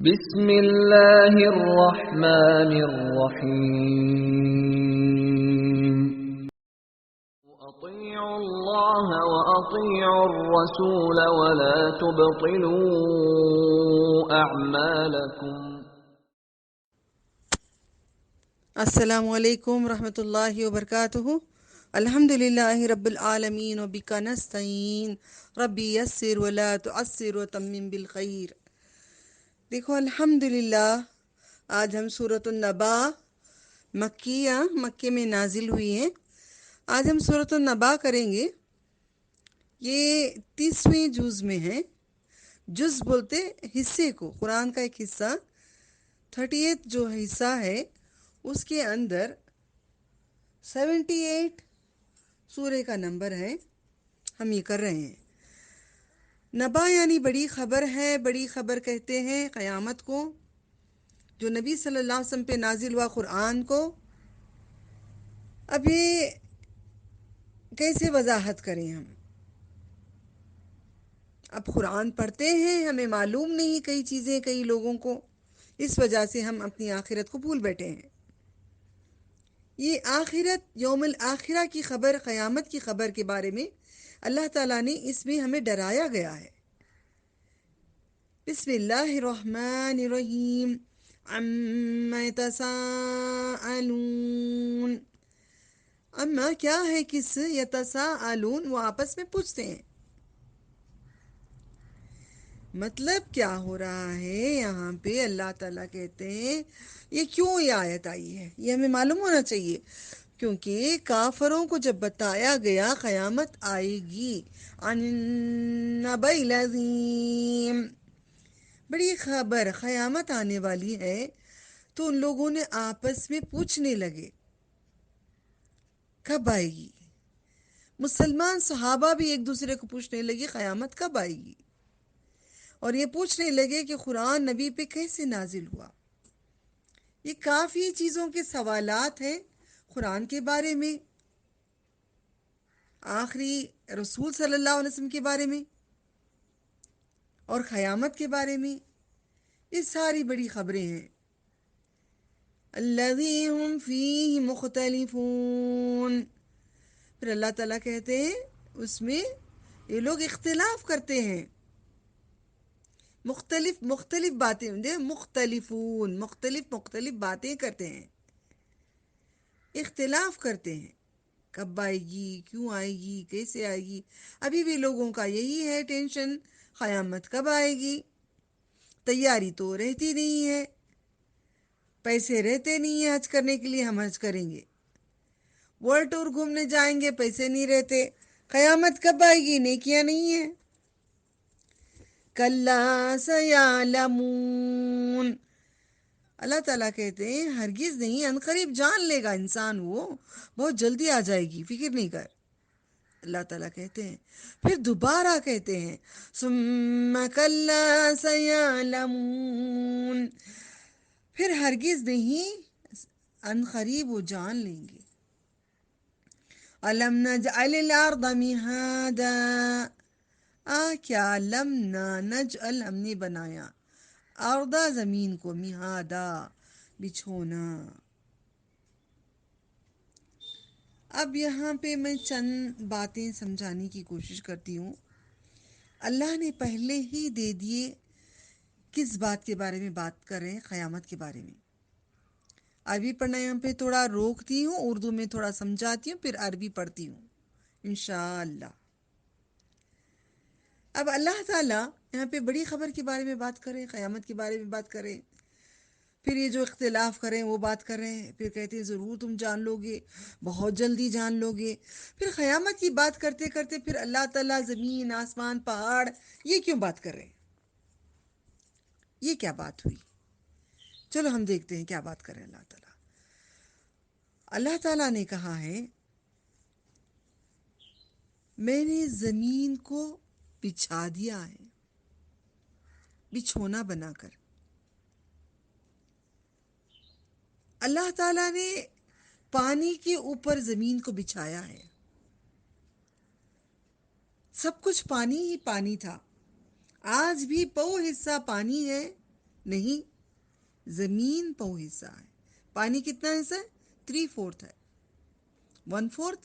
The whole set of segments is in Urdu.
بسم اللہ الرحمن الرحیم اطیعوا اللہ واطیعوا الرسول ولا تبطلوا اعمالکم۔ السلام علیکم ورحمۃ اللہ وبرکاتہ۔ الحمدللہ رب العالمین وبک نستعین ربی یسر ولا تعسر وتمم بالخیر۔ دیکھو الحمدللہ آج ہم سورۃ النبا مکے میں نازل ہوئی ہیں۔ آج ہم سورۃ النبا کریں گے۔ یہ 30ویں جز میں ہے۔ جز بولتے حصے کو، قرآن کا ایک حصہ 38 جو حصہ ہے اس کے اندر 78 سورہ کا نمبر ہے، ہم یہ کر رہے ہیں۔ نبا یعنی بڑی خبر ہے، بڑی خبر کہتے ہیں قیامت کو، جو نبی صلی اللہ علیہ وسلم پہ نازل ہوا قرآن کو۔ اب یہ کیسے وضاحت کریں ہم؟ اب قرآن پڑھتے ہیں، ہمیں معلوم نہیں کئی چیزیں کئی لوگوں کو، اس وجہ سے ہم اپنی آخرت کو بھول بیٹھے ہیں۔ یہ آخرت، یوم الآخرہ کی خبر، قیامت کی خبر کے بارے میں اللہ تعالیٰ نے اس میں ہمیں ڈرایا گیا ہے۔ بسم اللہ الرحمن الرحیم، عما یتساءلون۔ اما کیا ہے، کس، یتساءلون وہ آپس میں پوچھتے ہیں۔ مطلب کیا ہو رہا ہے یہاں پہ؟ اللہ تعالیٰ کہتے ہیں یہ کیوں یہ آیت آئی ہے، یہ ہمیں معلوم ہونا چاہیے، کیونکہ کافروں کو جب بتایا گیا قیامت آئے گی، عن النبأ العظیم، بڑی خبر قیامت آنے والی ہے، تو ان لوگوں نے آپس میں پوچھنے لگے کب آئے گی۔ مسلمان صحابہ بھی ایک دوسرے کو پوچھنے لگے قیامت کب آئے گی، اور یہ پوچھنے لگے کہ قرآن نبی پہ کیسے نازل ہوا۔ یہ کافی چیزوں کے سوالات ہیں قرآن کے بارے میں، آخری رسول صلی اللہ علیہ وسلم کے بارے میں، اور قیامت کے بارے میں۔ یہ ساری بڑی خبریں ہیں۔ الذی ہم فیہ مختلفون، پھر اللہ تعالیٰ کہتے ہیں اس میں یہ لوگ اختلاف کرتے ہیں، مختلف باتیں، مختلفون، مختلف باتیں کرتے ہیں، اختلاف کرتے ہیں، کب آئے گی، کیوں آئے گی، کیسے آئے گی۔ ابھی بھی لوگوں کا یہی ہے ٹینشن، قیامت کب آئے گی۔ تیاری تو رہتی نہیں ہے، پیسے رہتے نہیں ہیں حج کرنے کے لیے، ہم حج کریں گے، ورلڈ ٹور گھومنے جائیں گے، پیسے نہیں رہتے۔ قیامت کب آئے گی، نیکیاں نہیں ہیں۔ کلا سیعلمون، اللہ تعالیٰ کہتے ہیں ہرگز نہیں، عنقریب جان لے گا انسان، وہ بہت جلدی آ جائے گی، فکر نہیں کر۔ اللہ تعالیٰ کہتے ہیں، پھر دوبارہ کہتے ہیں ثم کلا سیعلمون، پھر ہرگز نہیں، عنقریب وہ جان لیں گے۔ الم نجعل الارض مہادا، کیا لم نجعل ہم نے بنایا، ارضا زمین کو، مہادا بچھونا۔ اب یہاں پہ میں چند باتیں سمجھانے کی کوشش کرتی ہوں۔ اللہ نے پہلے ہی دے دیے کس بات کے بارے میں بات کر رہے ہیں، قیامت کے بارے میں۔ عربی پڑھنا یہاں پہ تھوڑا روکتی ہوں، اردو میں تھوڑا سمجھاتی ہوں، پھر عربی پڑھتی ہوں انشاءاللہ۔ اب اللہ تعالیٰ یہاں پہ بڑی خبر کے بارے میں بات کریں، قیامت کے بارے میں بات کریں، پھر یہ جو اختلاف کریں وہ بات کریں، پھر کہتے ہیں ضرور تم جان لو گے، بہت جلدی جان لو گے۔ پھر قیامت کی بات کرتے کرتے پھر اللہ تعالیٰ زمین، آسمان، پہاڑ، یہ کیوں بات کر رہے ہیں، یہ کیا بات ہوئی؟ چلو ہم دیکھتے ہیں کیا بات کریں اللہ تعالیٰ۔ اللہ تعالیٰ نے کہا ہے میں نے زمین کو بچھا دیا ہے، بچھونا بنا کر۔ اللہ تعالیٰ نے پانی کے اوپر زمین کو بچھایا ہے، سب کچھ پانی ہی پانی تھا، آج بھی حصہ پانی ہے، نہیں، زمین پو حصہ ہے. پانی کتنا حصہ ہے؟ 3/4 ہے. 1/4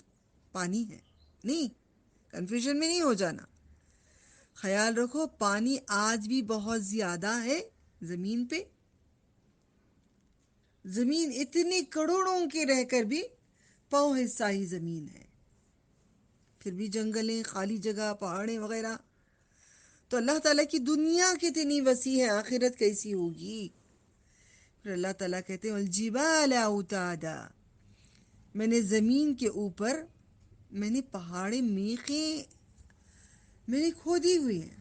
پانی ہے. نہیں، کنفیوژن میں نہیں ہو جانا. خیال رکھو پانی آج بھی بہت زیادہ ہے زمین پہ. زمین اتنے کروڑوں کے رہ کر بھی پو حصہ ہی زمین ہے. پھر بھی جنگلیں، خالی جگہ، پہاڑیں وغیرہ. تو اللہ تعالیٰ کی دنیا کتنی وسیع ہے، آخرت کیسی ہوگی. پھر اللہ تعالیٰ کہتے ہیں والجبال اوتادا، میں نے زمین کے اوپر میں نے پہاڑیں، میخیں میں نے کھودی ہوئی ہیں.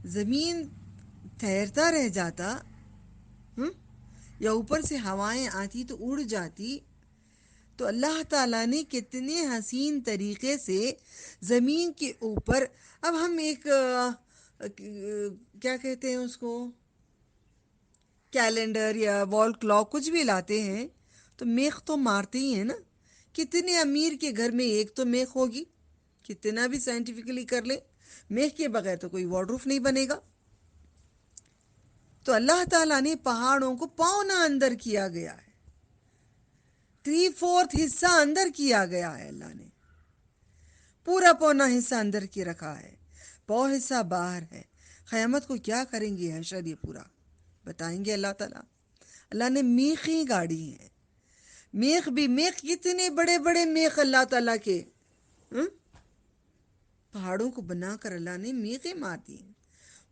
زمین ٹھہرتا رہ جاتا یا اوپر سے ہوائیں آتی تو اڑ جاتی. تو اللہ تعالیٰ نے کتنے حسین طریقے سے زمین کے اوپر. اب ہم ایک کیا کہتے ہیں اس کو، کیلنڈر یا وال کلاک کچھ بھی لاتے ہیں تو میخ تو مارتے ہی ہیں نا. کتنے امیر کے گھر میں ایک تو میخ ہوگی، کتنا بھی سائنٹیفکلی کر لیں، میخ کے بغیر تو کوئی وارڈ روف نہیں بنے گا. تو اللہ تعالیٰ نے پہاڑوں کو پونا اندر کیا گیا ہے. 3/4 حصہ اندر کیا گیا ہے. اللہ نے پورا پونا حصہ اندر کی رکھا ہے، پو حصہ باہر ہے. قیامت کو کیا کریں گے حشر، یہ پورا بتائیں گے اللہ تعالیٰ. اللہ نے میخیں گاڑی ہیں. میخ بھی، میخ کتنے بڑے بڑے میخ اللہ تعالیٰ کے پہاڑوں کو بنا کر اللہ نے میخیں مار دی ہیں.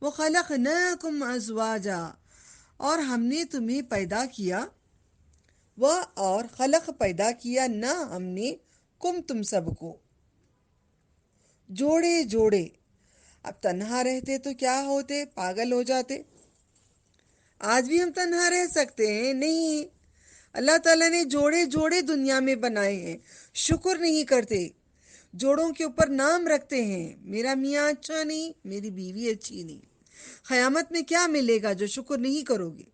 وَخَلَقْنَاكُمْ أَزْوَاجًا، اور ہم نے تمہیں پیدا کیا. اور خلق پیدا کیا نہ ہم نے، کم تم سب کو، جوڑے جوڑے. اب تنہا رہتے تو کیا ہوتے، پاگل ہو جاتے. آج بھی ہم تنہا رہ سکتے ہیں؟ نہیں. اللہ تعالیٰ نے جوڑے جوڑے دنیا میں بنائے ہیں. شکر نہیں کرتے، جوڑوں کے اوپر نام رکھتے ہیں، میرا میاں اچھا نہیں، میری بیوی اچھی نہیں. قیامت میں کیا ملے گا جو شکر نہیں کرو گے؟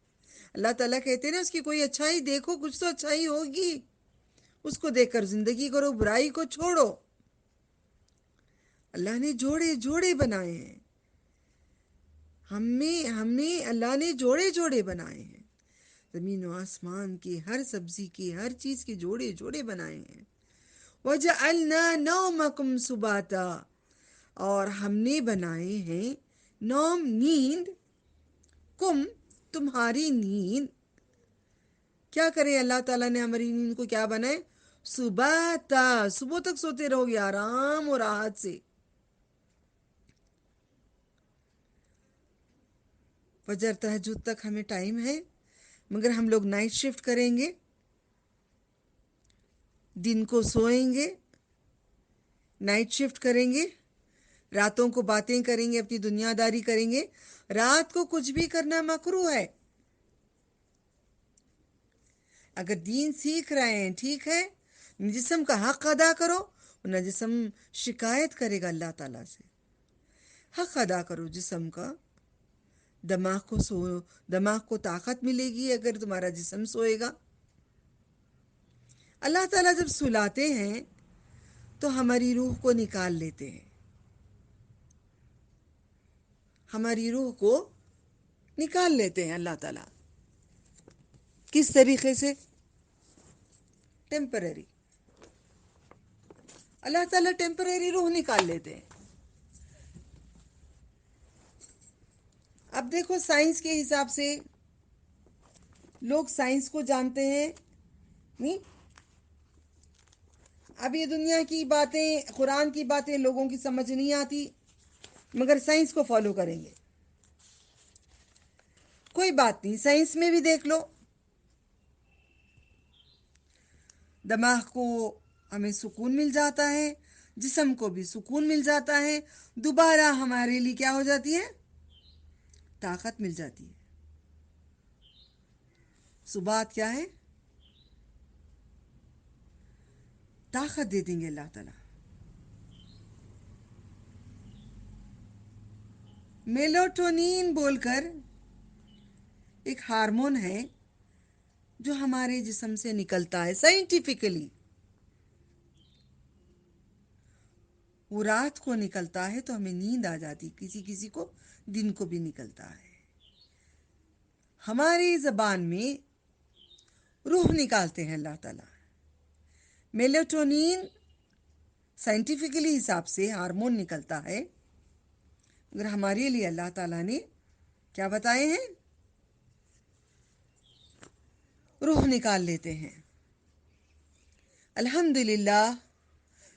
اللہ تعالیٰ کہتے ہیں نا اس کی کوئی اچھائی دیکھو، کچھ تو اچھائی ہوگی، اس کو دیکھ کر زندگی کرو، برائی کو چھوڑو. اللہ نے جوڑے جوڑے بنائے ہیں. ہم نے اللہ نے جوڑے جوڑے بنائے ہیں. زمین و آسمان کی ہر سبزی کی ہر چیز کے جوڑے جوڑے بنائے ہیں. وَجَعَلْنَا نَوْمَكُمْ سُبَاتًا، اور ہم نے بنائے ہیں نوم، نیند، کم تمہاری نیند. کیا کرے اللہ تعالیٰ نے ہماری نیند کو کیا بنائے؟ سباتا، صبح تک سوتے رہو گے آرام اور راحت سے. فجر تہجد تک ہمیں ٹائم ہے، مگر ہم لوگ نائٹ شفٹ کریں گے، دن کو سوئیں گے، نائٹ شفٹ کریں گے، راتوں کو باتیں کریں گے، اپنی دنیا داری کریں گے. رات کو کچھ بھی کرنا مکروہ ہے. اگر دین سیکھ رہے ہیں ٹھیک ہے، جسم کا حق ادا کرو، ورنہ جسم شکایت کرے گا اللہ تعالیٰ سے. حق ادا کرو جسم کا. دماغ کو طاقت ملے گی اگر تمہارا جسم سوئے گا. اللہ تعالیٰ جب سلاتے ہیں تو ہماری روح کو نکال لیتے ہیں. ہماری روح کو نکال لیتے ہیں اللہ تعالیٰ. کس طریقے سے؟ ٹیمپرری. اللہ تعالیٰ ٹیمپرری روح نکال لیتے ہیں. اب دیکھو سائنس کے حساب سے لوگ سائنس کو جانتے ہیں نہیں. اب یہ دنیا کی باتیں، قرآن کی باتیں لوگوں کی سمجھ نہیں آتی، مگر سائنس کو فالو کریں گے. کوئی بات نہیں، سائنس میں بھی دیکھ لو. دماغ کو ہمیں سکون مل جاتا ہے، جسم کو بھی سکون مل جاتا ہے، دوبارہ ہمارے لیے کیا ہو جاتی ہے؟ طاقت مل جاتی ہے. صبات کیا ہے؟ طاقت دے دیں گے اللہ تعالیٰ. میلاٹونین بول کر ایک ہارمون ہے جو ہمارے جسم سے نکلتا ہے سائنٹیفکلی. وہ رات کو نکلتا ہے تو ہمیں نیند آ جاتی، کسی کسی کو دن کو بھی نکلتا ہے. ہماری زبان میں روح نکالتے ہیں اللہ تعالیٰ. میلیٹونین سائنٹیفکلی حساب سے ہارمون نکلتا ہے، مگر ہمارے لیے اللہ تعالیٰ نے کیا بتائے ہیں؟ روح نکال لیتے ہیں. الحمدللہ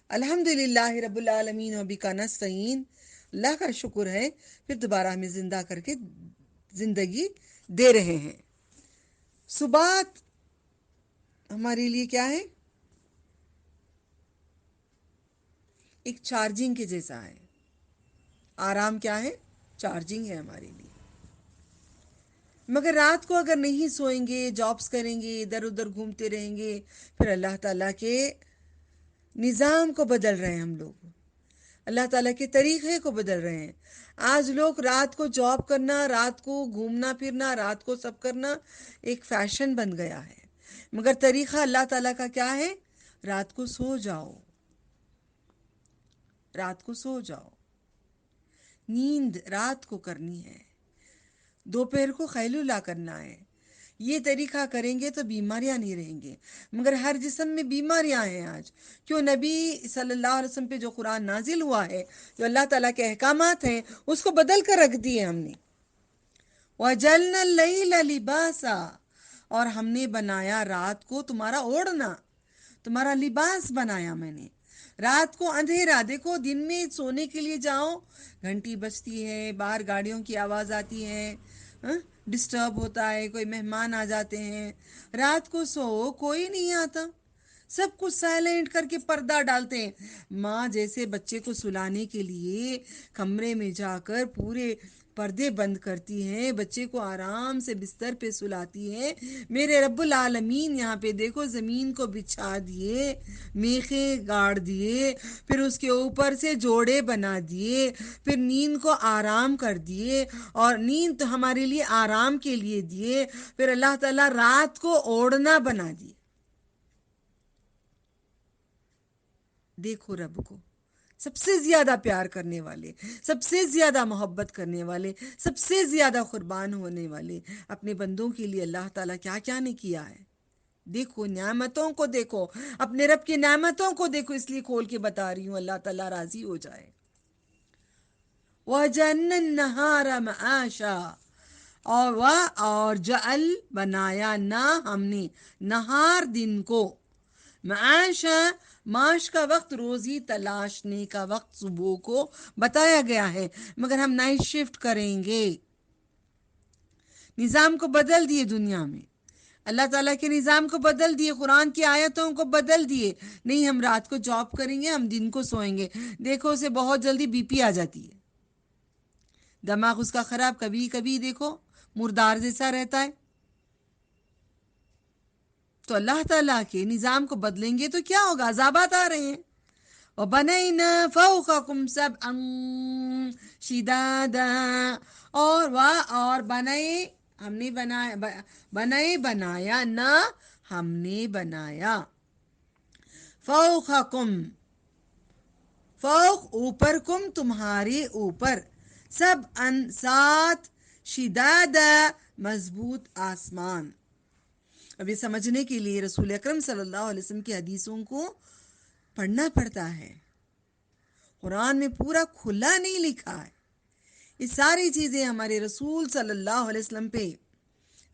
الحمدللہ رب العالمین و بکا نستعین. اللہ کا شکر ہے پھر دوبارہ ہمیں زندہ کر کے زندگی دے رہے ہیں. صبات ہمارے لیے کیا ہے؟ ایک چارجنگ کے جیسا ہے. آرام کیا ہے؟ چارجنگ ہے ہمارے لیے. مگر رات کو اگر نہیں سوئیں گے، جابس کریں گے، ادھر ادھر گھومتے رہیں گے، پھر اللہ تعالیٰ کے نظام کو بدل رہے ہیں ہم لوگ، اللہ تعالیٰ کے طریقے کو بدل رہے ہیں. آج لوگ رات کو جاب کرنا، رات کو گھومنا پھرنا، رات کو سب کرنا ایک فیشن بن گیا ہے. مگر طریقہ اللہ تعالیٰ کا کیا ہے؟ رات کو سو جاؤ، رات کو سو جاؤ. نیند رات کو کرنی ہے، دوپہر کو خیلولہ کرنا ہے. یہ طریقہ کریں گے تو بیماریاں نہیں رہیں گے. مگر ہر جسم میں بیماریاں ہیں آج. کیوں؟ نبی صلی اللہ علیہ وسلم پہ جو قرآن نازل ہوا ہے، جو اللہ تعالیٰ کے احکامات ہیں، اس کو بدل کر رکھ دیے ہم نے. وَجَعَلْنَا اللَّيْلَ لِبَاسًا، اور ہم نے بنایا رات کو تمہارا اوڑھنا، تمہارا لباس بنایا میں نے. رات کو اندھیرا، دیکھو دن میں سونے کے لیے جاؤ، گھنٹی بجتی ہے، باہر گاڑیوں کی آواز آتی ہے، ڈسٹرب ہوتا ہے، کوئی مہمان آ جاتے ہیں. رات کو سو، کوئی نہیں آتا، سب کچھ سائلنٹ کر کے پردہ ڈالتے ہیں. ماں جیسے بچے کو سلانے کے لیے کمرے میں جا کر پورے پردے بند کرتی ہیں، بچے کو آرام سے بستر پہ سلاتی ہیں. میرے رب العالمین یہاں پہ دیکھو زمین کو بچھا دیے، میخیں گاڑ دیے، پھر اس کے اوپر سے جوڑے بنا دیے، پھر نیند کو آرام کر دیے، اور نیند تو ہمارے لیے آرام کے لیے دیے. پھر اللہ تعالیٰ رات کو اوڑھنا بنا دیے. دیکھو رب کو، سب سے زیادہ پیار کرنے والے، سب سے زیادہ محبت کرنے والے، سب سے زیادہ قربان ہونے والے اپنے بندوں کے لیے اللہ تعالیٰ کیا کیا نے کیا ہے. دیکھو نعمتوں کو، دیکھو اپنے رب کی نعمتوں کو دیکھو. اس لیے کھول کے بتا رہی ہوں، اللہ تعالیٰ راضی ہو جائے. وَجَعَلْنَا النَّهَارَ مَعَاشًا، اور جعل بنایا نہ ہم نے نہار دن کو، معاشا معاش کا وقت روزی تلاشنے کا وقت صبح کو بتایا گیا ہے. مگر ہم نائٹ شفٹ کریں گے، نظام کو بدل دیے دنیا میں، اللہ تعالیٰ کے نظام کو بدل دیے، قرآن کی آیتوں کو بدل دیے. نہیں ہم رات کو جاب کریں گے، ہم دن کو سوئیں گے. دیکھو اسے بہت جلدی بی پی آ جاتی ہے، دماغ اس کا خراب، کبھی کبھی دیکھو مردار جیسا رہتا ہے. تو اللہ تعالیٰ کے نظام کو بدلیں گے تو کیا ہوگا؟ عذابات آ رہے ہیں. وَبَنَيْنَا فَوْقَكُمْ سَبْعًا شِدَادًا، اور بنائے ہم نے بنایا نہ ہم نے بنایا، فوقکم فوق اوپر، کم تمہارے اوپر، سب ان سات، شدادا مضبوط آسمان. اب یہ سمجھنے کے لیے رسول اکرم صلی اللہ علیہ وسلم کی حدیثوں کو پڑھنا پڑتا ہے. قرآن میں پورا کھلا نہیں لکھا ہے. یہ ساری چیزیں ہمارے رسول صلی اللہ علیہ وسلم پہ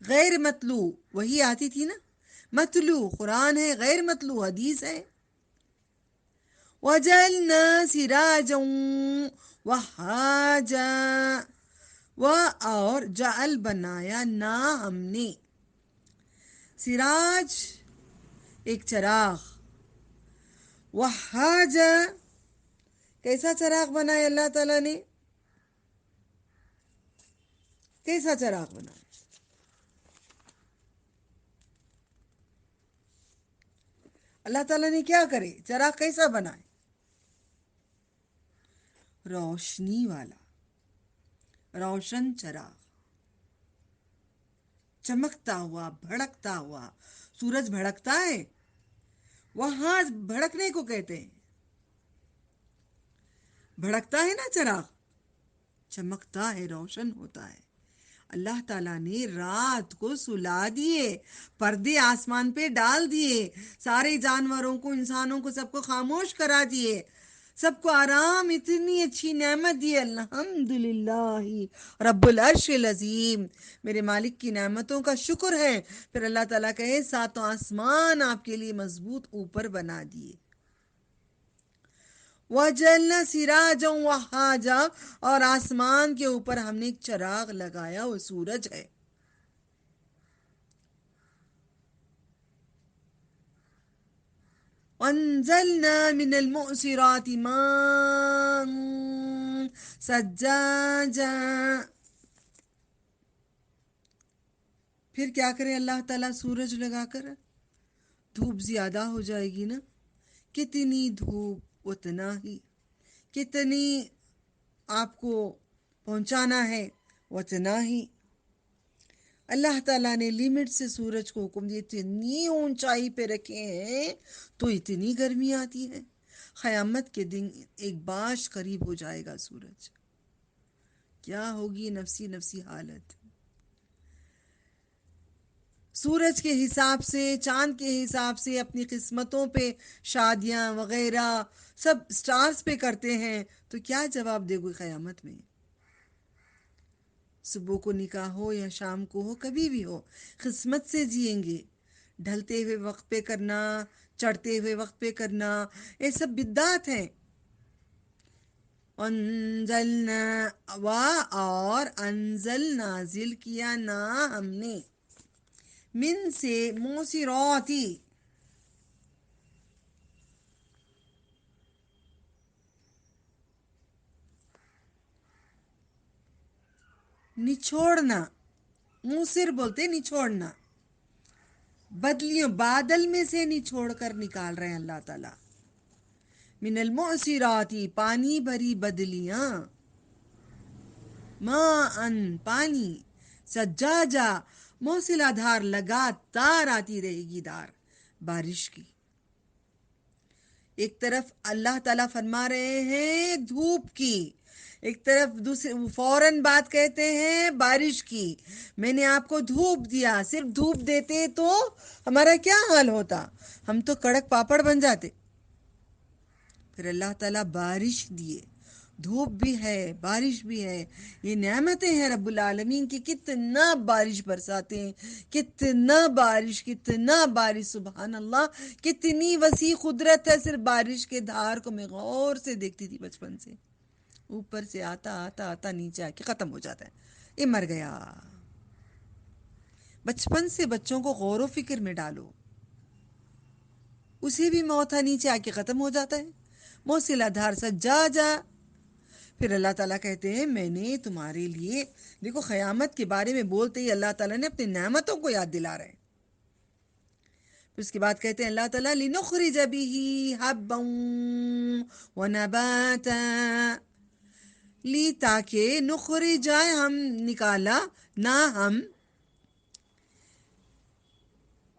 غیر مطلوع وہی آتی تھی نا، مطلوع قرآن ہے، غیر مطلوع حدیث ہے. وَجَعَلْنَا سِرَاجًا وَهَّاجًا، اور جعل بنایا نہ ہم نے سراج ایک چراغ، وَهَّاجًا کیسا چراغ بنایا اللہ تعالیٰ نے؟ کیسا چراغ بنایا؟ اللہ تعالیٰ نے کیا کرے؟ چراغ کیسا بنائے؟ روشنی والا، روشن چراغ، چمکتا ہوا، بھڑکتا ہوا. سورج بھڑکتا ہے، وہاں بھڑکنے کو کہتے ہیں. بھڑکتا ہے نا چراغ، چمکتا ہے، روشن ہوتا ہے. اللہ تعالیٰ نے رات کو سلا دیے، پردے آسمان پہ ڈال دیے، سارے جانوروں کو، انسانوں کو، سب کو خاموش کرا دیے، سب کو آرام، اتنی اچھی نعمت دی۔ الحمدللہ رب العرش العظیم، میرے مالک کی نعمتوں کا شکر ہے۔ پھر اللہ تعالیٰ کہے ساتوں آسمان آپ کے لیے مضبوط اوپر بنا دیے۔ وَجَعَلْنَا سِرَاجًا وَهَّاجًا، اور آسمان کے اوپر ہم نے ایک چراغ لگایا، وہ سورج ہے۔ وَأَنزَلْنَا مِنَ الْمُعْصِرَاتِ مَاءً ثَجَّاجًا، پھر کیا کرے اللہ تعالیٰ سورج لگا کر؟ دھوپ زیادہ ہو جائے گی نا، کتنی دھوپ اتنا ہی، کتنی آپ کو پہنچانا ہے اتنا ہی۔ اللہ تعالیٰ نے لمٹ سے سورج کو حکم دیا، اتنی اونچائی پہ رکھے ہیں تو اتنی گرمی آتی ہے۔ قیامت کے دن ایک باش قریب ہو جائے گا سورج، کیا ہوگی نفسی نفسی حالت۔ سورج کے حساب سے، چاند کے حساب سے اپنی قسمتوں پہ شادیاں وغیرہ سب سٹارز پہ کرتے ہیں، تو کیا جواب دے گی قیامت میں؟ صبح کو نکاح ہو یا شام کو ہو، کبھی بھی ہو، قسمت سے جئیں گے۔ ڈھلتے ہوئے وقت پہ کرنا، چڑھتے ہوئے وقت پہ کرنا، یہ سب بدعات ہیں۔ انزلنا، اور انزل نازل کیا نا ہم نے، من سے موسراتی، نچوڑنا، موسر بولتے نچوڑنا، بدلیوں، بادل میں سے نچوڑ کر نکال رہے ہیں اللہ تعالیٰ۔ من المعصراتی، پانی بھری بدلیاں، ماءً، پانی، سجاجا، موسلا دھار، لگاتار آتی رہے گی دھار بارش کی۔ ایک طرف اللہ تعالیٰ فرما رہے ہیں دھوپ کی، ایک طرف دوسرے فوراً بات کہتے ہیں بارش کی۔ میں نے آپ کو دھوپ دیا، صرف دھوپ دیتے تو ہمارا کیا حال ہوتا؟ ہم تو کڑک پاپڑ بن جاتے۔ پھر اللہ تعالیٰ بارش دیے، دھوپ بھی ہے، بارش بھی ہے، یہ نعمتیں ہیں رب العالمین کی۔ کتنا بارش برساتے ہیں، کتنا بارش، سبحان اللہ، کتنی وسیع قدرت ہے۔ صرف بارش کے دھار کو میں غور سے دیکھتی تھی بچپن سے، اوپر سے آتا نیچے آ کے ختم ہو جاتا ہے، یہ مر گیا۔ بچپن سے بچوں کو غور و فکر میں ڈالو، اسے بھی موت ہے، نیچے آ کے ختم ہو جاتا ہے۔ موسلا دھار سجاجا، پھر اللہ تعالیٰ کہتے ہیں میں نے تمہارے لیے، دیکھو قیامت کے بارے میں بولتے ہی اللہ تعالیٰ نے اپنی نعمتوں کو یاد دلا رہے ہیں۔ پھر اس کے بعد کہتے ہیں اللہ تعالیٰ لِنُخْرِجَ بِهِ حَبًّا وَنَبَاتًا، لی تاکہ نخرج ہم نکالا، نہ ہم،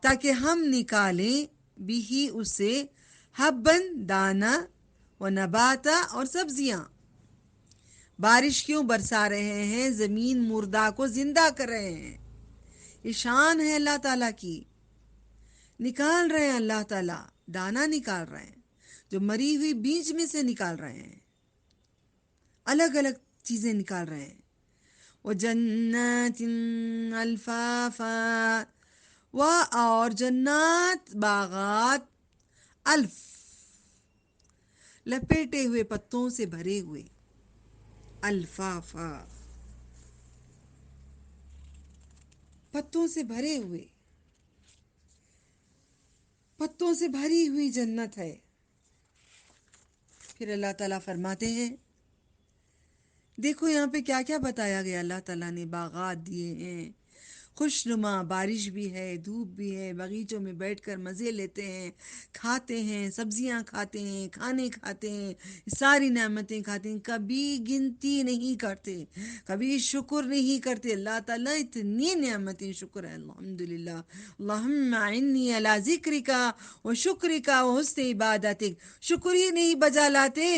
تاکہ ہم نکالیں بھی اسے، حبًّا دانا، ونباتا اور سبزیاں۔ بارش کیوں برسا رہے ہیں؟ زمین مردہ کو زندہ کر رہے ہیں، یہ شان ہے اللہ تعالیٰ کی۔ نکال رہے ہیں اللہ تعالیٰ، دانا نکال رہے ہیں، جو مری ہوئی بیج میں سے نکال رہے ہیں، الگ الگ چیزیں نکال رہے ہیں۔ وَجَنَّاتٍ أَلْفَافًا، اور جنات، باغات، الف، لپیٹے ہوئے پتوں سے بھرے ہوئے، الفافا، پتوں سے بھرے ہوئے، پتوں سے بھری ہوئی جنت ہے۔ پھر اللہ تعالیٰ فرماتے ہیں دیکھو یہاں پہ کیا کیا بتایا گیا، اللہ تعالیٰ نے باغات دیے ہیں، خوشنما، بارش بھی ہے، دھوپ بھی ہے، باغیچوں میں بیٹھ کر مزے لیتے ہیں، کھاتے ہیں، سبزیاں کھاتے ہیں، کھانے کھاتے ہیں، ساری نعمتیں کھاتے ہیں، کبھی گنتی نہیں کرتے، کبھی شکر نہیں کرتے۔ اللہ تعالیٰ اتنی نعمتیں، شکر ہے، الحمدللہ، اللہم اعنی علی ذکرک و شکرک و حسن عبادتک، شکر ہی نہیں بجا لاتے۔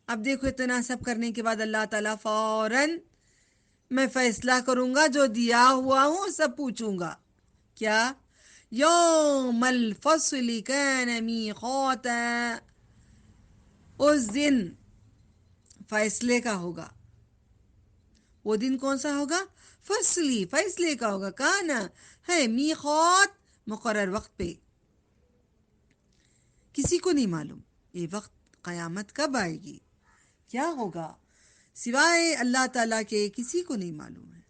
اب دیکھو اتنا سب کرنے کے بعد اللہ تعالیٰ فوراً میں فیصلہ کروں گا، جو دیا ہوا ہوں سب پوچھوں گا. کیا؟ یوم الفصل کان میقاتا، اس دن فیصلے کا ہوگا. وہ دن کون سا ہوگا؟ فصلی، فیصلے کا ہوگا. کانا ہے، میقات مقرر وقت پہ. کسی کو نہیں معلوم یہ وقت قیامت کب آئے گی، کیا ہوگا، سوائے اللہ تعالیٰ کے کسی کو نہیں معلوم ہے.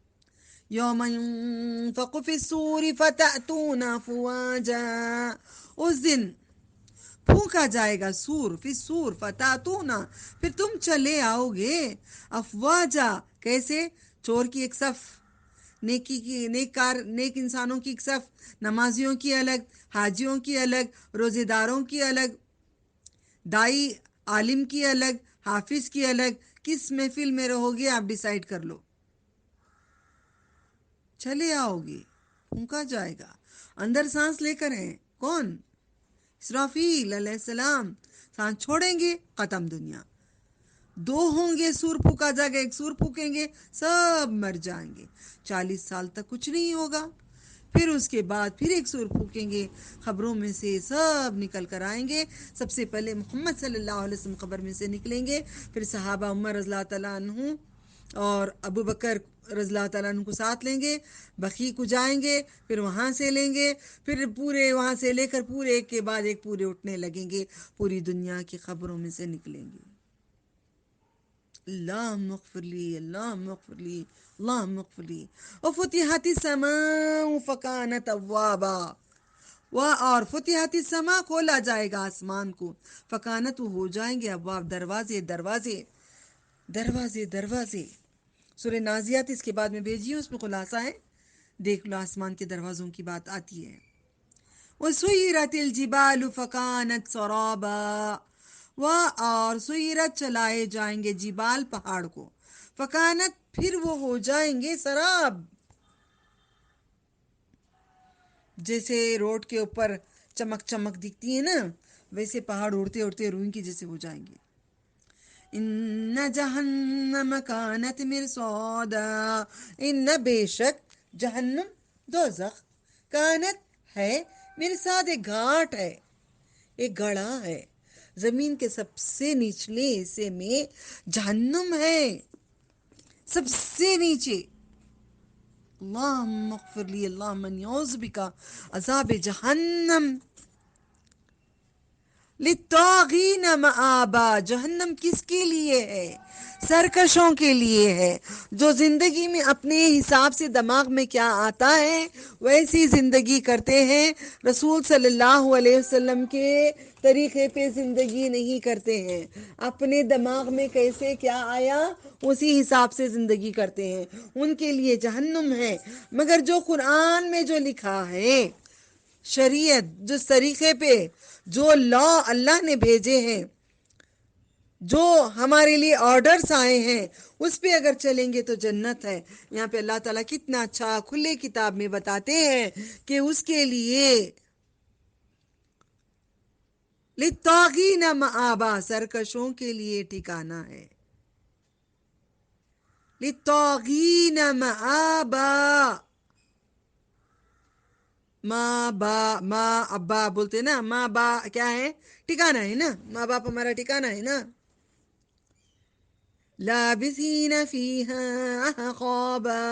یوم ينفق في الصور فتأتون افواجا، اس دن پھونکا جائے گا سور، فی الصور فتأتون، پھر تم چلے آؤ گے، افواجا، کیسے؟ چور کی ایک صف، نیکی کی نیک انسانوں کی ایک صف، نمازیوں کی الگ، حاجیوں کی الگ، روزے داروں کی الگ، دائی عالم کی الگ، حافظ کی الگ. کس محفل میں رہو گے آپ ڈیسائیڈ کر لو. چلے آؤ گے، پھونکا جائے گا. اندر سانس لے کر ہیں کون؟ اسرافیل علیہ السلام. سانس چھوڑیں گے، ختم دنیا. دو ہوں گے، سور پھونکا جائے گا، ایک سور پھونکیں گے، سب مر جائیں گے. 40 سال تک کچھ نہیں ہوگا. پھر اس کے بعد پھر ایک سور پھونکیں گے، خبروں میں سے سب نکل کر آئیں گے. سب سے پہلے محمد صلی اللہ علیہ وسلم قبر میں سے نکلیں گے، پھر صحابہ عمر رضی اللہ تعالیٰ عنہ اور ابو بکر رضی اللہ تعالیٰ عنہ کو ساتھ لیں گے، بقیع کو جائیں گے، پھر وہاں سے لیں گے، پھر پورے وہاں سے لے کر پورے ایک کے بعد ایک پورے اٹھنے لگیں گے، پوری دنیا کی خبروں میں سے نکلیں گے. اللہم اغفر لی، اللہم اغفر لی، اللہم اغفر لی. وفتحت السماء فکانت ابوابا، اور فتحت السماء، کھولا جائے گا آسمان کو، فکانت، ہو جائیں گے، ابواب، دروازے دروازے دروازے دروازے. سورہ نازیات اس کے بعد میں بھیجی، اس میں خلاصہ ہے، دیکھ لو، آسمان کے دروازوں کی بات آتی ہے. وسیرت الجبال فکانت سرابا، اور سیرت، چلائے جائیں گے، جبال، پہاڑ کو، فکانت، پھر وہ ہو جائیں گے، سراب، جیسے روڈ کے اوپر چمک چمک دکھتی ہے نا، ویسے پہاڑ اڑتے اڑتے روئیں کی جیسے ہو جائیں گے. ان جہنم کانت مرصادا، ان، بے شک، جہنم، دوزخ، کانت، ہے، مرصاد، ایک گھاٹ ہے، ایک گڑھا ہے. زمین کے سب سے نچلے حصے میں جہنم ہے، سب سے نیچے. اللہم اغفر لی، اللہم انی اعوذ بک عذاب جہنم. للطاغین مآبا، جہنم کس کے لیے ہے؟ سرکشوں کے لیے ہے، جو زندگی میں اپنے حساب سے دماغ میں کیا آتا ہے ویسی زندگی کرتے ہیں، رسول صلی اللہ علیہ وسلم کے طریقے پہ زندگی نہیں کرتے ہیں، اپنے دماغ میں کیسے کیا آیا اسی حساب سے زندگی کرتے ہیں، ان کے لیے جہنم ہے. مگر جو قرآن میں جو لکھا ہے، شریعت، جس طریقے پہ جو لا اللہ نے بھیجے ہیں، جو ہمارے لیے آرڈرز آئے ہیں، اس پہ اگر چلیں گے تو جنت ہے. یہاں پہ اللہ تعالیٰ کتنا اچھا کھلے کتاب میں بتاتے ہیں کہ اس کے لیے للطاغین مآبا، سرکشوں کے لیے ٹھکانہ ہے. للطاغین مآبا، ماں با، ماں ابا بولتے نا، ماں با کیا ہے؟ ٹھکانہ ہے نا، ماں باپ ہمارا ٹھکانہ ہے نا. لابثین فیہا احقابا،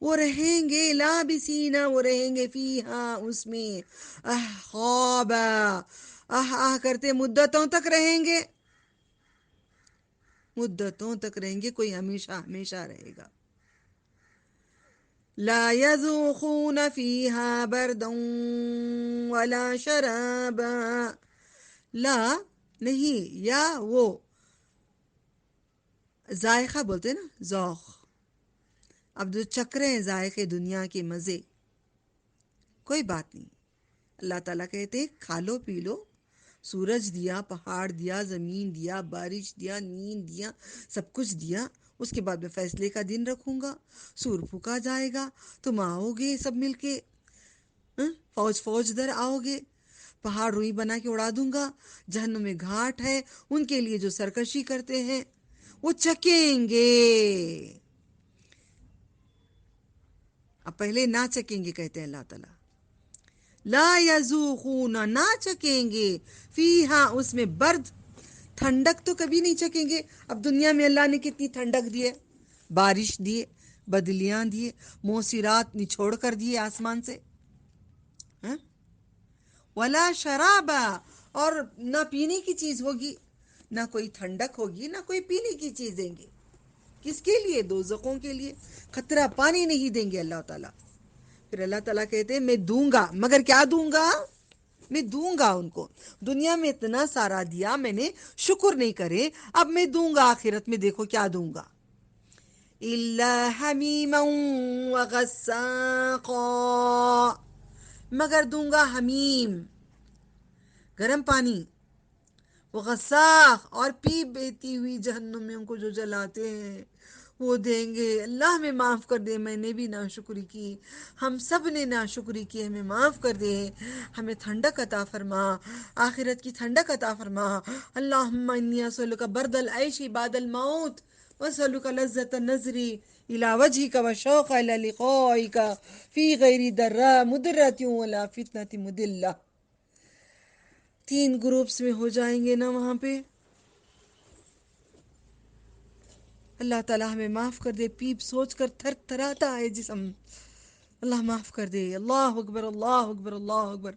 وہ رہیں گے، لابثین، وہ رہیں گے، فیہا، اس میں، احقابا، کرتے مدتوں تک رہیں گے، مدتوں تک رہیں گے، کوئی ہمیشہ ہمیشہ رہے گا. لا يذوقون فيها بردا ولا شرابا، لا، نہیں، یا وہ ذائقہ بولتے نا، ذوق. اب جو چکھ رہے ہیں ذائقے دنیا کے مزے، کوئی بات نہیں، اللہ تعالیٰ کہتے ہیں کھا لو پی لو. سورج دیا، پہاڑ دیا، زمین دیا، بارش دیا، نیند دیا، سب کچھ دیا. اس کے بعد میں فیصلے کا دن رکھوں گا، سور پھونکا جائے گا، تم آؤ گے سب مل کے، فوج فوج در آؤ گے، پہاڑ روئی بنا کے اڑا دوں گا. جہنم میں گھاٹ ہے، ان کے لیے جو سرکشی کرتے ہیں وہ چکیں گے. اب پہلے نہ چکیں گے، کہتے ہیں اللہ تعالیٰ، لا یذوقون، نہ چکیں گے، فیہا، اس میں، برد، ٹھنڈک تو کبھی نہیں چکیں گے۔ اب دنیا میں اللہ نے کتنی ٹھنڈک دی ہے، بارش دیے، بدلیاں دیے، موسرات نچوڑ کر دیے آسمان سے، ہاں؟ ولا شرابا، اور نہ پینے کی چیز ہوگی، نہ کوئی ٹھنڈک ہوگی، نہ کوئی پینے کی چیز دیں گے۔ کس کے لیے؟ دوزخوں کے لیے، قطرہ پانی نہیں دیں گے اللہ تعالیٰ۔ پھر اللہ تعالیٰ کہتے ہیں میں دوں گا، مگر کیا دوں گا؟ میں دوں گا ان کو، دنیا میں اتنا سارا دیا میں نے، شکر نہیں کرے، اب میں دوں گا آخرت میں، دیکھو کیا دوں گا۔ الا حمیما وغساقا، مگر دوں گا حمیم، گرم پانی، وغساق، اور پی بہتی ہوئی جہنم میں ان کو جو جلاتے ہیں وہ دیں گے۔ اللہ ہمیں معاف کر دے، میں نے بھی ناشکری کی، ہم سب نے ناشکری کی، ہمیں معاف کر دے، ہمیں ٹھنڈک عطا فرما، آخرت کی ٹھنڈک عطا فرما۔ اللہم انی اسألک برد العیش بعد الموت، واسألک لذت النظر الی وجہک وشوق الی لقائک فی غیر ضراء مضرۃ ولا فتنۃ مضلہ۔ 3 گروپس میں ہو جائیں گے نا وہاں پہ۔ اللہ تعالیٰ ہمیں معاف کر دے، پیپ سوچ کر تھر تھراتا ہے جسم، اللہ معاف کر دے۔ اللہ اکبر، اللہ اکبر، اللہ اکبر۔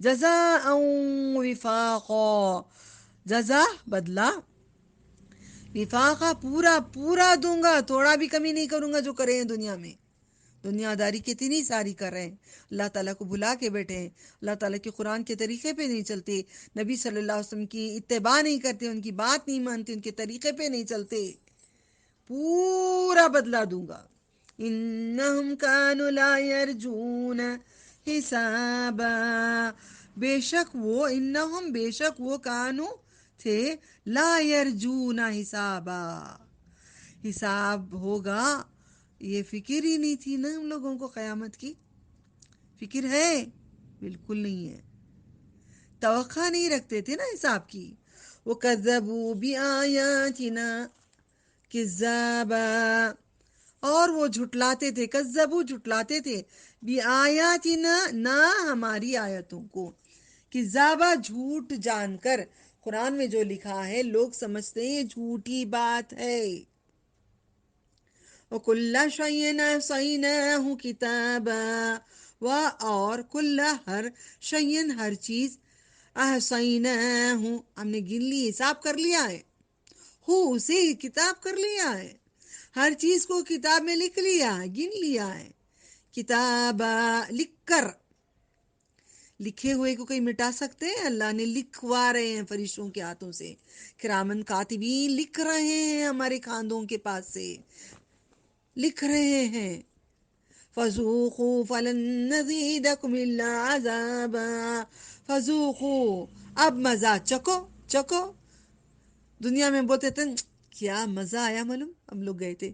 جزاء وفاقا، جزا بدلہ، وفاقا پورا پورا دوں گا، تھوڑا بھی کمی نہیں کروں گا۔ جو کرے ہیں دنیا میں، دنیا داری کتنی ساری کر رہے ہیں، اللہ تعالیٰ کو بھلا کے بیٹھے ہیں، اللہ تعالیٰ کے قرآن کے طریقے پہ نہیں چلتے، نبی صلی اللہ علیہ وسلم کی اتباع نہیں کرتے، ان کی بات نہیں مانتے، ان کے طریقے پہ نہیں چلتے، پورا بدلہ دوں گا۔ انہم کانوا لا یرجون حسابا، بے شک وہ، انہم بے شک وہ، کانو تھے، لا یرجون حسابا، حساب ہوگا یہ فکر ہی نہیں تھی نا ہم لوگوں کو، قیامت کی فکر ہے؟ بالکل نہیں ہے، توقع نہیں رکھتے تھے نا حساب کی۔ وَكَذَّبُوا بِآيَاتِنَا كِذَّابًا، اور وہ جھٹلاتے تھے، کذبو جھٹلاتے تھے، بِآيَاتِنَا، نہ ہماری آیتوں کو، کذابا جھوٹ جان کر۔ قرآن میں جو لکھا ہے لوگ سمجھتے ہیں یہ جھوٹی بات ہے۔ وَكُلَّ شَيْءٍ أَحْصَيْنَاهُ كِتَابًا، اور کل، ہر، شیئن، ہر چیز، احصیناہ، ہم نے گن لی، حساب کر لیا ہے، ہو اسے کتاب کر لیا ہے، ہر چیز کو کتاب میں لکھ لیا ہے، گن لیا ہے، کتابا، لکھ کر۔ لکھے ہوئے کو کوئی مٹا سکتے ہیں؟ اللہ نے لکھوا رہے ہیں فرشتوں کے ہاتھوں سے، کرامن کاتبین لکھ رہے ہیں ہمارے کاندھوں کے پاس سے، لکھ رہے ہیں۔ فَذُوقُوا فَلَن نَّزِيدَكُمْ إِلَّا عَذَابًا، فَذُوقُوا، اب مزہ چکو، چکو۔ دنیا میں بولتے تھے کیا مزہ آیا، معلوم ہم لوگ گئے تھے،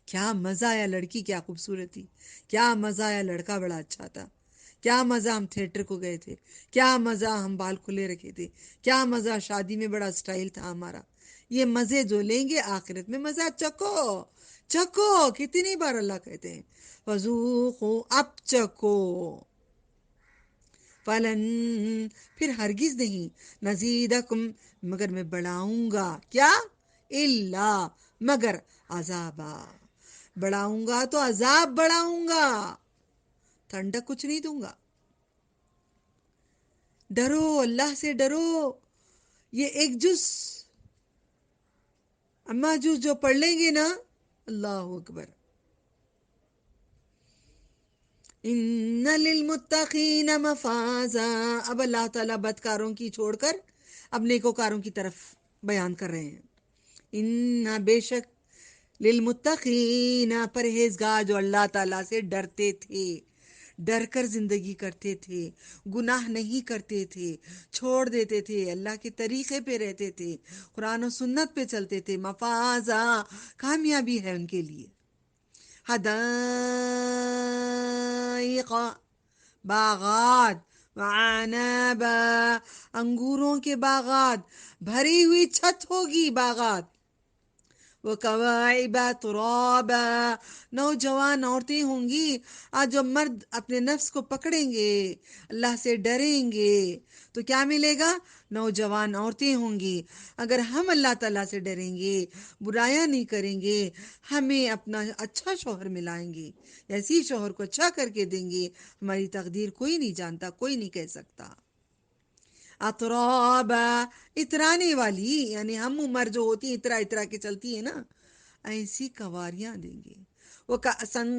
کیا مزہ آیا، لڑکی کیا خوبصورت تھی، کیا مزہ آیا، لڑکا بڑا اچھا تھا، کیا مزہ ہم تھیٹر کو گئے تھے، کیا مزہ ہم بال کھلے رکھے تھے، کیا مزہ شادی میں بڑا سٹائل تھا ہمارا۔ یہ مزے جو لیں گے آخرت میں، مزہ چکو، چکو، کتنی بار اللہ کہتے ہیں وَذُوقُوا، اب چکو، فلن، پھر ہرگز نہیں، نزیدکم، مگر میں بڑھاؤں گا، کیا؟ الا، مگر، عذابا، بڑھاؤں گا تو عذاب بڑھاؤں گا، ٹھنڈک کچھ نہیں دوں گا۔ ڈرو، اللہ سے ڈرو۔ یہ ایک جز، اما جز جو پڑھ لیں گے نا، اللہ اکبر، ان للمتقین مفازا، اب اللہ تعالیٰ بدکاروں کی چھوڑ کر اب نیکوکاروں کی طرف بیان کر رہے ہیں۔ ان، بے شک، للمتقین، پرہیزگار جو اللہ تعالیٰ سے ڈرتے تھے، ڈر کر زندگی کرتے تھے، گناہ نہیں کرتے تھے، چھوڑ دیتے تھے، اللہ کے طریقے پہ رہتے تھے، قرآن و سنت پہ چلتے تھے، مفازا، کامیابی ہے ان کے لیے۔ حدائق، باغات، وعنابا، انگوروں کے باغات، بھری ہوئی چھت ہوگی باغات، وَكَوَاعِبَ تُرَابًا، نوجوان عورتیں ہوں گی. آج جو مرد اپنے نفس کو پکڑیں گے، اللہ سے ڈریں گے، تو کیا ملے گا؟ نوجوان عورتیں ہوں گی. اگر ہم اللہ تعالیٰ سے ڈریں گے، برایاں نہیں کریں گے، ہمیں اپنا اچھا شوہر ملائیں گے، ایسی شوہر کو اچھا کر کے دیں گے. ہماری تقدیر کوئی نہیں جانتا، کوئی نہیں کہہ سکتا. اترابا، اترانے والی، یعنی ہم عمر جو ہوتی ہیں اترا اترا کے چلتی ہے نا، ایسی کواریاں دیں گے. وہ کاسن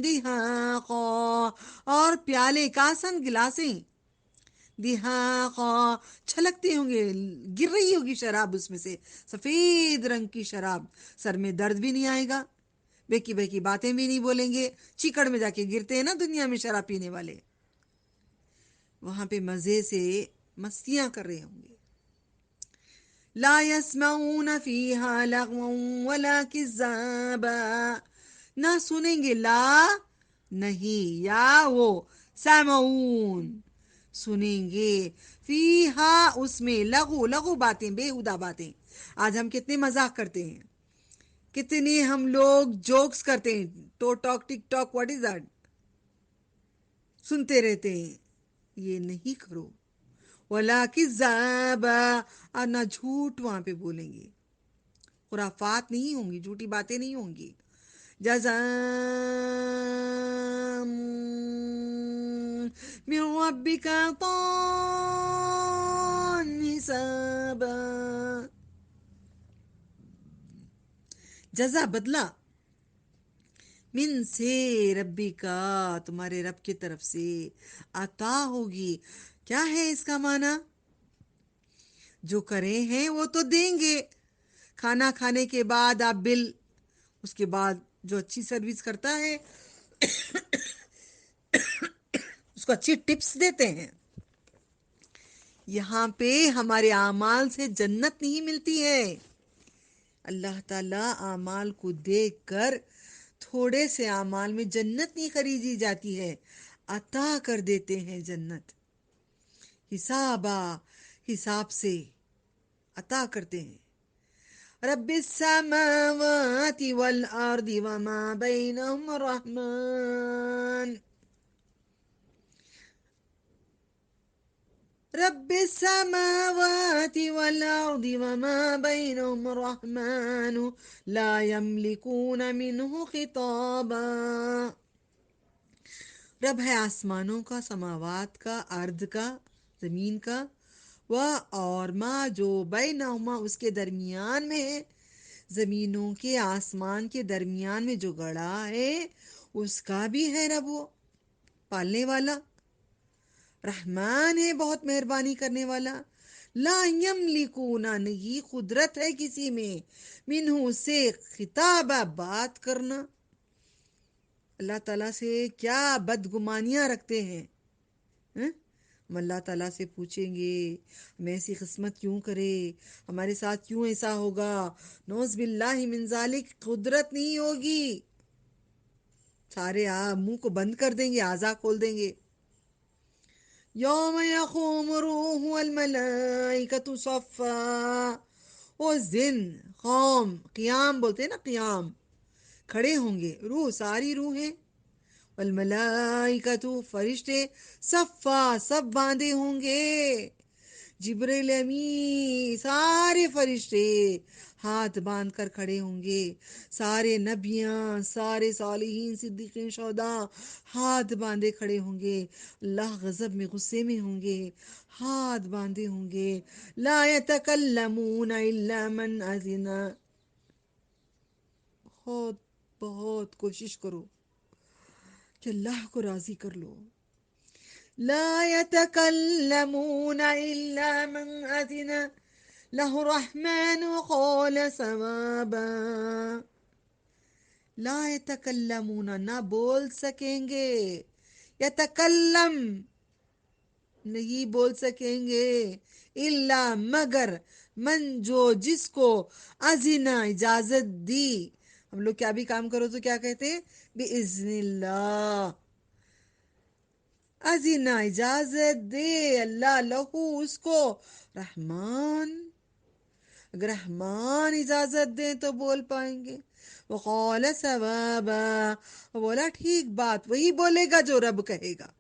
دہاقا، اور پیالے، کاسن گلاسیں، دہاقا چھلکتے ہوں گے، گر رہی ہوگی شراب اس میں سے، سفید رنگ کی شراب. سر میں درد بھی نہیں آئے گا، بیکی بیکی باتیں بھی نہیں بولیں گے. چیکڑ میں جا کے گرتے ہیں نا دنیا میں شراب پینے والے، وہاں پہ مزے سے مستیاں کر رہے ہوں گے. لا يسمعون فيها لغوا ولا كذابا، نہ سنیں گے، لا نہیں، یا وہ، سامعون سنیں گے، فیہا اس میں، لغو، لغو باتیں، بےہودہ باتیں. آج ہم کتنے مذاق کرتے ہیں، کتنے ہم لوگ جوکس کرتے ہیں، to talk TikTok, what is that, سنتے رہتے ہیں. یہ نہیں کرو. وَلَا كِذَّابًا، اور نہ جھوٹ وہاں پہ بولیں گے، خرافات نہیں ہوں گی، جھوٹی باتیں نہیں ہوں گی. جزاء من ربك عطاء حسابا، جزا بدلہ، من سے، ربی کا، تمہارے رب کی طرف سے، عطا ہوگی. کیا ہے اس کا معنی؟ جو کرے ہیں وہ تو دیں گے. کھانا کھانے کے بعد آپ بل، اس کے بعد جو اچھی سروس کرتا ہے اس کو اچھی ٹپس دیتے ہیں. یہاں پہ ہمارے اعمال سے جنت نہیں ملتی ہے. اللہ تعالیٰ اعمال کو دیکھ کر تھوڑے سے اعمال میں جنت نہیں خریدی جاتی ہے، عطا کر دیتے ہیں جنت. حسابا، حساب سے عطا کرتے ہیں. رب السماوات والارض وما بینہم الرحمن، رب السماوات والارض وما بینہم الرحمن لا یملکون منہ خطابا. رب ہے آسمانوں کا، سماوات کا، ارض کا، زمین کا، اور ما جو بینہما اس کے درمیان میں ہے، زمینوں کے آسمان کے درمیان میں جو گڑا ہے اس کا بھی ہے رب، وہ پالنے والا رحمان ہے، بہت مہربانی کرنے والا. لا یملکون، نہیں قدرت ہے کسی میں، منہ سے، خطابہ بات کرنا. اللہ تعالیٰ سے کیا بدگمانیاں رکھتے ہیں. ہم اللہ تعالیٰ سے پوچھیں گے ہمیں ایسی قسمت کیوں کرے، ہمارے ساتھ کیوں ایسا ہوگا، نعوذ باللہ من ذالک، قدرت نہیں ہوگی. سارے منہ کو بند کر دیں گے، اعضاء کھول دیں گے. یوم یقوم الروح والملائکۃ صفا، اس دن قوم، قیام بولتے ہیں نا، قیام، کھڑے ہوں گے، روح، ساری روحیں، والملائکۃ فرشتے، صفا سب باندھے ہوں گے. جبریل امین، سارے فرشتے ہاتھ باندھ کر کھڑے ہوں گے. سارے نبیاں، سارے صالحین، صدیقین، شہداء ہاتھ باندھے کھڑے ہوں گے. اللہ غضب میں، غصے میں ہوں گے، ہاتھ باندھے ہوں گے. لا یتکلمون الا من اذن، بہت بہت کوشش کرو کہ اللہ کو راضی کر لو. لا يتكلمون إلا من أذن له الرحمن وقال صوابا. لا يتكلمون، نہ بول سکیں گے، یتکلم نہیں بول سکیں گے، الا مگر، من جو جس کو، اذن اجازت دی. ہم لوگ کیا بھی کام کرو تو کیا کہتے ہیں؟ بِإِذْنِ اللہ، اذن اجازت دے اللہ، لہو اس کو، رحمان، اگر رحمان اجازت دیں تو بول پائیں گے. وقال ثوابا، وہ بولا ٹھیک بات، وہی بولے گا جو رب کہے گا،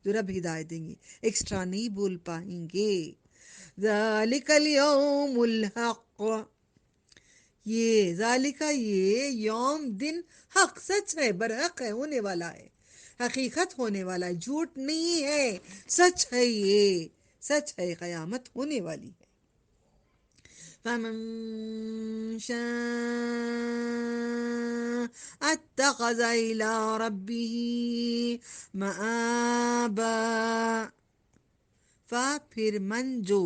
جو رب ہدایت دیں گے، ایکسٹرا نہیں بول پائیں گے. ذالک الیوم الحق، یہ ذالکہ یہ یوم دن حق سچ ہے، برحق ہے، ہونے والا ہے، حقیقت ہونے والا ہے، جھوٹ نہیں ہے، سچ ہے، یہ سچ ہے، قیامت ہونے والی ہے. فمن شاء اتخذ الى ربه مآبا، پھر من جو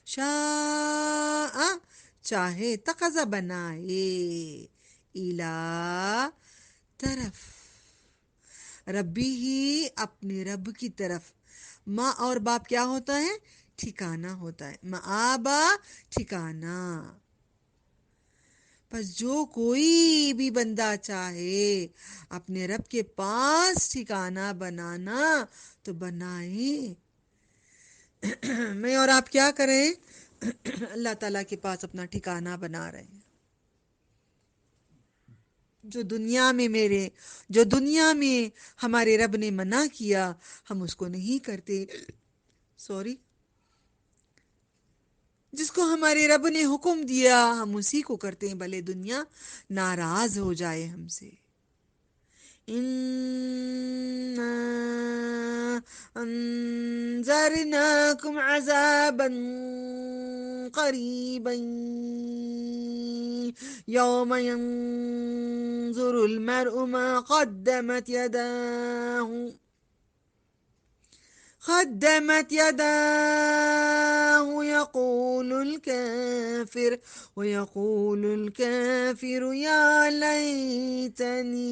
شاء چاہے، تقضا بنائے، الہ طرف، ربی ہی اپنے رب کی طرف. ماں اور باپ کیا ہوتا ہے؟ ٹھکانہ ہوتا ہے، مآبا ٹھکانہ. پس جو کوئی بھی بندہ چاہے اپنے رب کے پاس ٹھکانہ بنانا تو بنائے. میں اور آپ کیا کریں؟ اللہ تعالیٰ کے پاس اپنا ٹھکانہ بنا رہے ہیں. جو دنیا میں ہمارے رب نے منع کیا ہم اس کو نہیں کرتے، جس کو ہمارے رب نے حکم دیا ہم اسی کو کرتے ہیں، بھلے دنیا ناراض ہو جائے ہم سے. اِنَّا أَنذَرْنَاكُمْ عَذَابًا قَرِيبًا يَوْمَ يَنظُرُ الْمَرْءُ مَا قدمت يداه ويقول الكافر يا ليتني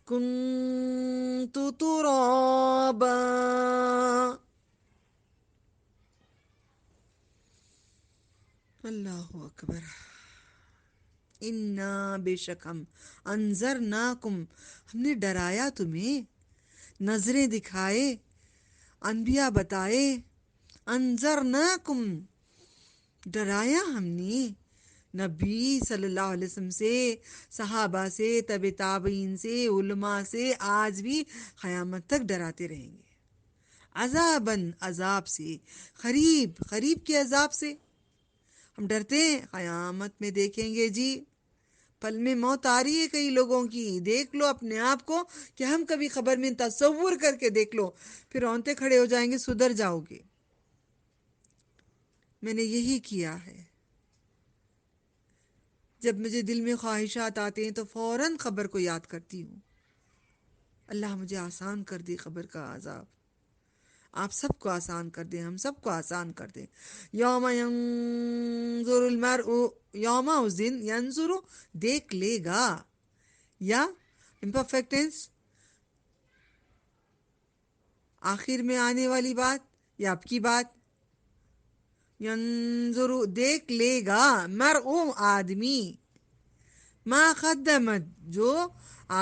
كنت ترابا. اللہ اکبر. انا بے شک ہم، انذرناکم ہم نے ڈرایا تمہیں، نظریں دکھائے، انبیاء بتائے. انذرناکم ڈرایا ہم نے، نبی صلی اللہ علیہ وسلم سے، صحابہ سے، تبع تابعین سے، علماء سے، آج بھی قیامت تک ڈراتے رہیں گے. عذاباً عذاب سے، قریب کے عذاب سے ہم ڈرتے ہیں. قیامت میں دیکھیں گے جی، پل میں موت آ رہی ہے کئی لوگوں کی. دیکھ لو اپنے آپ کو کہ ہم کبھی خبر میں تصور کر کے دیکھ لو، پھر رونتے کھڑے ہو جائیں گے، سدھر جاؤ گے. میں نے یہی کیا ہے، جب مجھے دل میں خواہشات آتے ہیں تو فوراً قبر کو یاد کرتی ہوں. اللہ مجھے آسان کر دے قبر کا عذاب، آپ سب کو آسان کر دیں، ہم سب کو آسان کر دیں. یوم ینظر المرء، یوم اس دن، ینظر دیکھ لے گا، یا امپرفیکٹ ٹینس آخر میں آنے والی بات یا اب کی بات. ینظر دیکھ لے گا، مرء آدمی، ما قدمت جو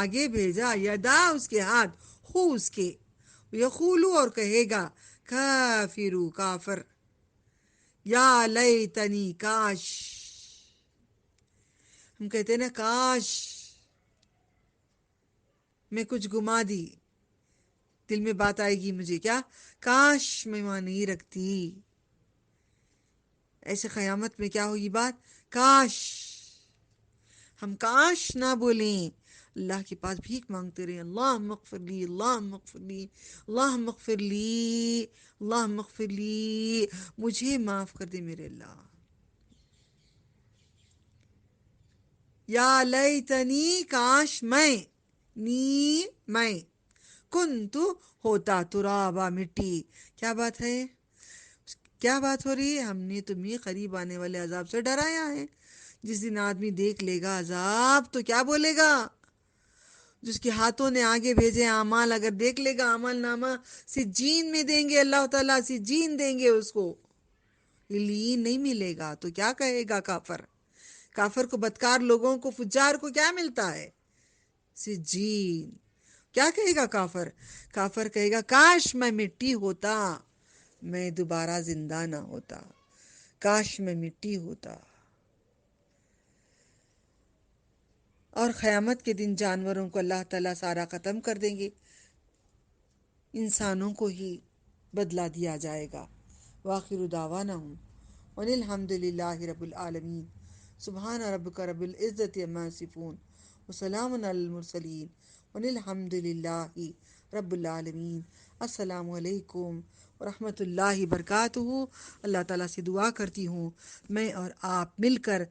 آگے بھیجا، یدا اس کے ہاتھ، خو اس کے، یقولو اور کہے گا، کافرو کافر، یا لیتنی کاش. ہم کہتے ہیں نا کاش میں کچھ گما دی، دل میں بات آئے گی مجھے، کیا کاش میں وہاں نہیں رکھتی. ایسے قیامت میں کیا ہوگی بات؟ کاش. ہم کاش نہ بولیں، اللہ کے پاس بھیک مانگتے رہیں، اللہم اغفر لی، اللہم اغفر لی، اللہم اغفر لی، اللہم اغفر لی، مجھے معاف کر دے میرے اللہ. یا لیتنی کاش میں کنتو ہوتا ترابا مٹی. کیا بات ہے؟ کیا بات ہو رہی ہے؟ ہم نے تمہیں قریب آنے والے عذاب سے ڈرایا ہے. جس دن آدمی دیکھ لے گا عذاب تو کیا بولے گا؟ جس کے ہاتھوں نے آگے بھیجے اعمال اگر دیکھ لے گا، عمل نامہ سجین میں دیں گے، اللہ تعالیٰ سجین دیں گے اس کو، لین نہیں ملے گا. تو کیا کہے گا کافر کو، بدکار لوگوں کو، فجار کو کیا ملتا ہے؟ سجین. کیا کہے گا کافر کہے گا کاش میں مٹی ہوتا، میں دوبارہ زندہ نہ ہوتا، کاش میں مٹی ہوتا. اور قیامت کے دن جانوروں کو اللہ تعالیٰ سارا ختم کر دیں گے، انسانوں کو ہی بدلہ دیا جائے گا۔ وآخر دعوانہم ان الحمد للہ رب العالمین۔ سبحان ربک رب العزت عما یصفون وسلام علی المرسلین ان الحمد للہ رب العالمین۔ السلام علیکم ورحمۃ اللہ وبرکاتہ۔ اللہ تعالیٰ سے دعا کرتی ہوں میں اور آپ مل کر